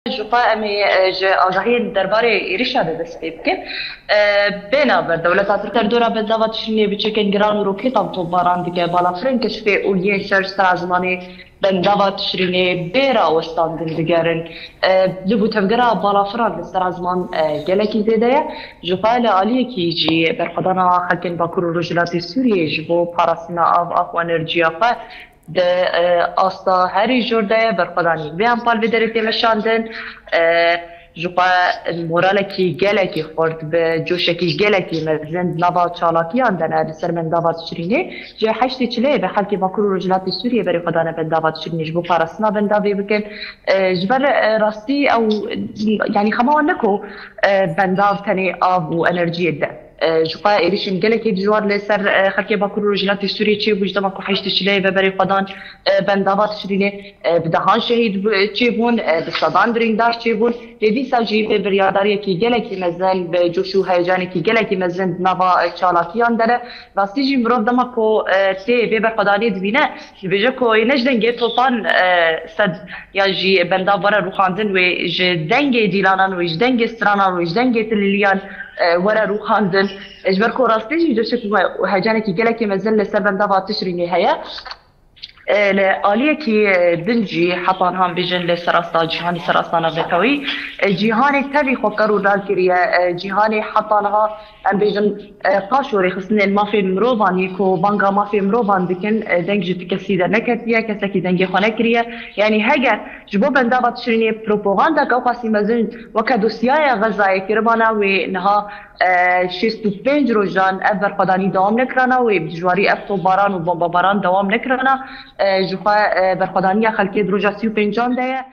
جوپا امی آگاهی درباره ایریشا دست پی بکن بنا بر دولت تر دورا به دعوتش بچکن گران و روکیت هم تو باران دیگه بالا فرنکش فی اولیه شرش سازمانی بن دعوتش رینه بیرا وستان دیگرن لبو تفجرا بالا فران سازمان گلکی دیده جوپا لعالیه کی جی برخدانا خلکن باکور رجلاتی سوریه جبو پاراسینا آف انرژیا د آستا هری جورده برخدانی بیان پال بدری تیمشاندن جوپا مورال کی گله کی خورد به جوش کی گله کی مزند نوا چالاکی اندن ار سر من دعوت شرینه جه هشت چله به خلک ماکرو رجلات سوریه بری خدانه به دعوت شرینه جبو پارسنا بن داوی بکن جبر راستی او یعنی خما نکو بنداو تنی آب و انرژی ده جوپا ایریشن گله کی جوار لسر خلک ماکرو رجلات سوریه چی بوجدا ماکو هشت چله به بری خدان بن دعوت شرینه بدهان شهید چی بون بصدان دریندار چی بون لدی سوجی به بریاداری کی گله کی مزن به جوشو هیجانی کی گله کی مزن نوا چالاکیان داره راستی جی مرو دما کو تی به بخدانی دبینه بجا کو اینج دنگه توپان صد یا جی بندا بره روخاندن و ج دنگه دیلانان و ج دنگه استرانان و ج دنگه تلیلیان ورا روخاندن اجبر کو راستی جی جوشو هیجانی کی گله کی مزن لسر بندا واتشرینی هيا آلیه کی دنجی حطان هم بیجن لسراستا جهانی سراستا نفتوی جهانی تبی خوکرو دال کریه جهانی حطان ها ام بیجن قاشوری خصنی المافی مروبان یکو بانگا مافی مروبان بکن دنگ جتی کسی در نکتیه کسی کی دنگی خانه کریه یعنی هگر جبو بندابات شرینی پروپاگاندا که قاسی مزن وکدوسیای غزای کربانا و نها 65 روزان اول خدانی دوام نکرنا و بجواری افتو باران و بمب باران دوام نکرنا جوخا برخدانی خلکی دروجا 35 ده